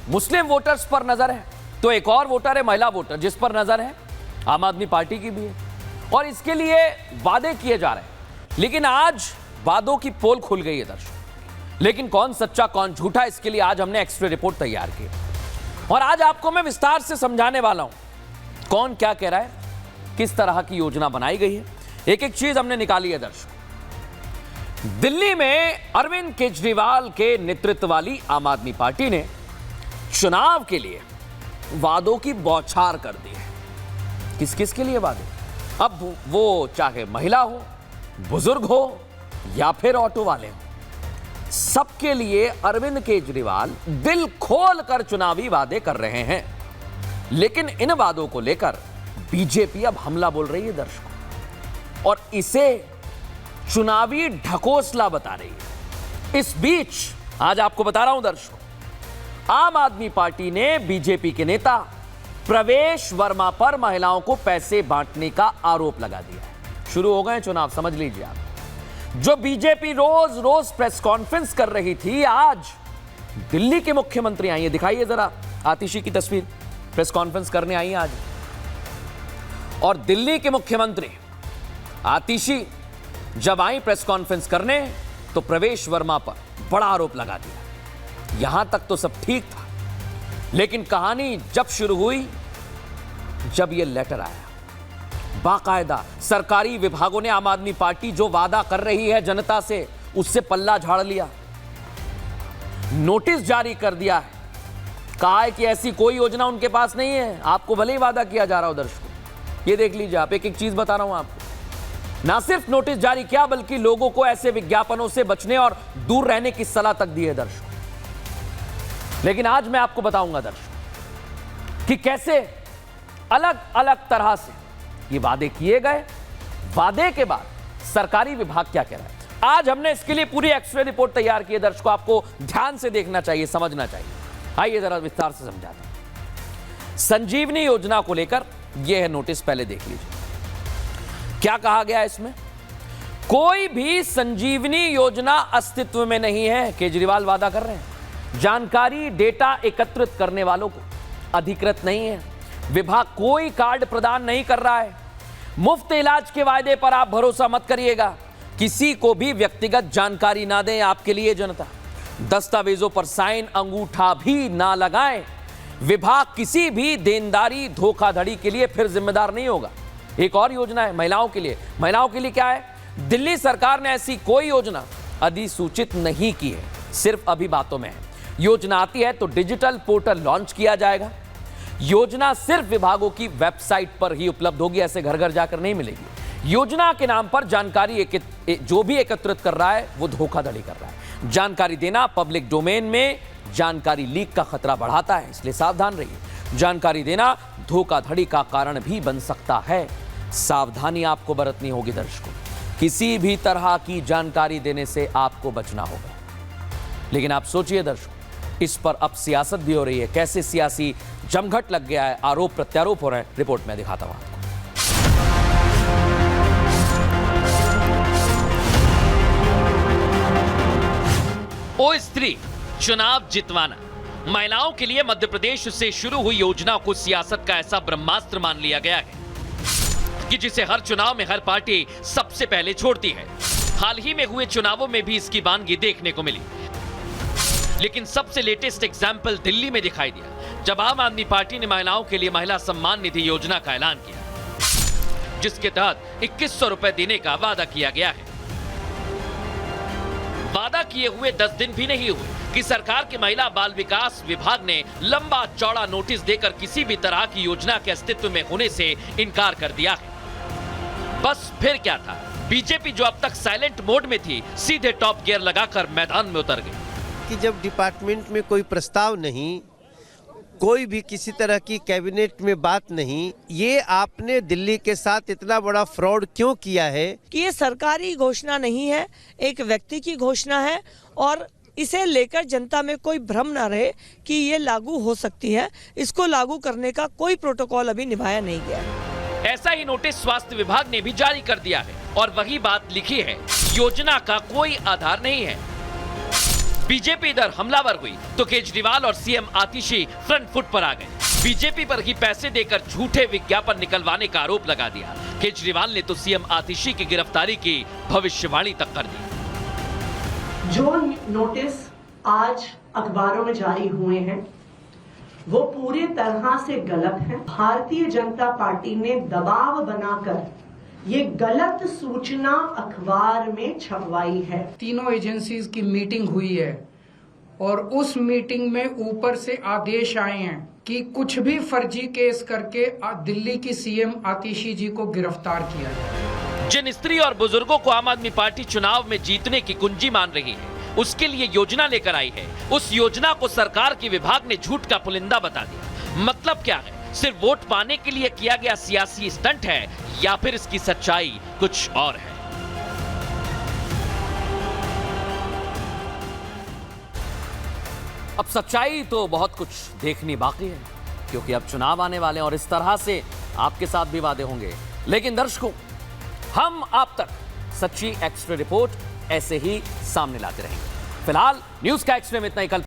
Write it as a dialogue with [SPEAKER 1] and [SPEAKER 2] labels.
[SPEAKER 1] मुस्लिम voters पर नजर है तो एक और वोटर है महिला वोटर जिस पर नजर है आम आदमी पार्टी की भी है और इसके लिए वादे किए जा रहे हैं। लेकिन आज वादों की पोल खुल गई है दर्शक। लेकिन कौन सच्चा कौन झूठा, इसके लिए आज हमने एक्सरे रिपोर्ट तैयार की और आज आपको मैं विस्तार से समझाने वाला हूं कौन क्या कह रहा है, किस तरह की योजना बनाई गई है। एक एक चीज हमने निकाली है दर्शक। दिल्ली में अरविंद केजरीवाल के नेतृत्व वाली आम आदमी पार्टी ने चुनाव के लिए वादों की बौछार कर दी है। किस किस के लिए वादे? अब वो चाहे महिला हो, बुजुर्ग हो या फिर ऑटो वाले हो, सबके लिए अरविंद केजरीवाल दिल खोल कर चुनावी वादे कर रहे हैं। लेकिन इन वादों को लेकर बीजेपी अब हमला बोल रही है दर्शकों और इसे चुनावी ढकोसला बता रही है। इस बीच आज आपको बता रहा हूं दर्शकों, आम आदमी पार्टी ने बीजेपी के नेता प्रवेश वर्मा पर महिलाओं को पैसे बांटने का आरोप लगा दिया है। शुरू हो गए चुनाव, समझ लीजिए आप। जो बीजेपी रोज रोज प्रेस कॉन्फ्रेंस कर रही थी, आज दिल्ली के मुख्यमंत्री आई है। दिखाइए जरा आतिशी की तस्वीर, प्रेस कॉन्फ्रेंस करने आई है आज। और दिल्ली के मुख्यमंत्री आतिशी जब आई प्रेस कॉन्फ्रेंस करने तो प्रवेश वर्मा पर बड़ा आरोप लगा दिया। यहां तक तो सब ठीक था, लेकिन कहानी जब शुरू हुई जब यह लेटर आया। बाकायदा सरकारी विभागों ने आम आदमी पार्टी जो वादा कर रही है जनता से, उससे पल्ला झाड़ लिया, नोटिस जारी कर दिया है। कहा है कि ऐसी कोई योजना उनके पास नहीं है, आपको भले ही वादा किया जा रहा हो। दर्शकों ये देख लीजिए आप, एक एक चीज बता रहा हूं आपको। ना सिर्फ नोटिस जारी किया बल्कि लोगों को ऐसे विज्ञापनों से बचने और दूर रहने की सलाह तक दी है दर्शकों। लेकिन आज मैं आपको बताऊंगा दर्शकों कि कैसे अलग अलग तरह से ये वादे किए गए, वादे के बाद सरकारी विभाग क्या कह रहा है। आज हमने इसके लिए पूरी एक्सरे रिपोर्ट तैयार की है दर्शकों, आपको ध्यान से देखना चाहिए, समझना चाहिए। आइए जरा विस्तार से समझाते हैं। संजीवनी योजना को लेकर यह है नोटिस, पहले देख लीजिए क्या कहा गया है इसमें। कोई भी संजीवनी योजना अस्तित्व में नहीं है, केजरीवाल वादा कर रहे हैं। जानकारी डेटा एकत्रित करने वालों को अधिकृत नहीं है। विभाग कोई कार्ड प्रदान नहीं कर रहा है। मुफ्त इलाज के वायदे पर आप भरोसा मत करिएगा। किसी को भी व्यक्तिगत जानकारी ना दें, आपके लिए जनता। दस्तावेजों पर साइन अंगूठा भी ना लगाएं। विभाग किसी भी देनदारी धोखाधड़ी के लिए फिर जिम्मेदार नहीं होगा। एक और योजना है महिलाओं के लिए। महिलाओं के लिए क्या है? दिल्ली सरकार ने ऐसी कोई योजना अधिसूचित नहीं की है, सिर्फ अभी बातों में है। योजना आती है तो डिजिटल पोर्टल लॉन्च किया जाएगा। योजना सिर्फ विभागों की वेबसाइट पर ही उपलब्ध होगी, ऐसे घर घर जाकर नहीं मिलेगी। योजना के नाम पर जानकारी जो भी एकत्रित कर रहा है वो धोखाधड़ी कर रहा है। जानकारी देना पब्लिक डोमेन में जानकारी लीक का खतरा बढ़ाता है, इसलिए सावधान रहिए। जानकारी देना धोखाधड़ी का कारण भी बन सकता है, सावधानी आपको बरतनी होगी दर्शकों। किसी भी तरह की जानकारी देने से आपको बचना होगा। लेकिन आप सोचिए दर्शकों, इस पर अब सियासत भी हो रही है। कैसे सियासी जमघट लग गया है, आरोप प्रत्यारोप हो रहे हैं, रिपोर्ट में दिखाता हूं आपको।
[SPEAKER 2] ओ स्त्री चुनाव जितवाना। महिलाओं के लिए मध्य प्रदेश से शुरू हुई योजना को सियासत का ऐसा ब्रह्मास्त्र मान लिया गया है कि जिसे हर चुनाव में हर पार्टी सबसे पहले छोड़ती है। हाल ही में हुए चुनावों में भी इसकी वानगी देखने को मिली। लेकिन सबसे लेटेस्ट एग्जाम्पल दिल्ली में दिखाई दिया, जब आम आदमी पार्टी ने महिलाओं के लिए महिला सम्मान निधि योजना का ऐलान किया, जिसके तहत 2100 रुपए देने का वादा किया गया है। वादा किए हुए 10 दिन भी नहीं हुए कि सरकार के महिला बाल विकास विभाग ने लंबा चौड़ा नोटिस देकर किसी भी तरह की योजना के अस्तित्व में होने से इनकार कर दिया है। बस फिर क्या था, बीजेपी जो अब तक साइलेंट मोड में थी, सीधे टॉप गियर लगाकर मैदान में उतर गई।
[SPEAKER 3] कि जब डिपार्टमेंट में कोई प्रस्ताव नहीं, कोई भी किसी तरह की कैबिनेट में बात नहीं, ये आपने दिल्ली के साथ इतना बड़ा फ्रॉड क्यों किया है?
[SPEAKER 4] कि ये सरकारी घोषणा नहीं है, एक व्यक्ति की घोषणा है और इसे लेकर जनता में कोई भ्रम ना रहे कि ये लागू हो सकती है। इसको लागू करने का कोई प्रोटोकॉल अभी निभाया नहीं गया है।
[SPEAKER 2] ऐसा ही नोटिस स्वास्थ्य विभाग ने भी जारी कर दिया है और वही बात लिखी है, योजना का कोई आधार नहीं है। बीजेपी इधर हमलावर हुई तो केजरीवाल और सीएम आतिशी फ्रंट फुट पर आ गए। बीजेपी पर ही पैसे देकर झूठे विज्ञापन निकलवाने का आरोप लगा दिया। केजरीवाल ने तो सीएम आतिशी की गिरफ्तारी की भविष्यवाणी तक कर दी।
[SPEAKER 5] जो नोटिस आज अखबारों में जारी हुए हैं वो पूरी तरह से गलत है। भारतीय जनता पार्टी ने दबाव बनाकर ये गलत सूचना अखबार में छपवाई है।
[SPEAKER 6] तीनों एजेंसीज की मीटिंग हुई है और उस मीटिंग में ऊपर से आदेश आए हैं कि कुछ भी फर्जी केस करके दिल्ली की सीएम आतिशी जी को गिरफ्तार किया जाए।
[SPEAKER 2] जिन स्त्री और बुजुर्गों को आम आदमी पार्टी चुनाव में जीतने की कुंजी मान रही है, उसके लिए योजना लेकर आई है। उस योजना को सरकार के विभाग ने झूठ का पुलिंदा बता दिया। मतलब क्या है? सिर्फ वोट पाने के लिए किया गया सियासी स्टंट है या फिर इसकी सच्चाई कुछ और है?
[SPEAKER 1] अब सच्चाई तो बहुत कुछ देखनी बाकी है, क्योंकि अब चुनाव आने वाले हैं और इस तरह से आपके साथ भी वादे होंगे। लेकिन दर्शकों, हम आप तक सच्ची एक्सट्रा रिपोर्ट ऐसे ही सामने लाते रहेंगे। फिलहाल न्यूज का एक्सट्रा में इतना ही। कल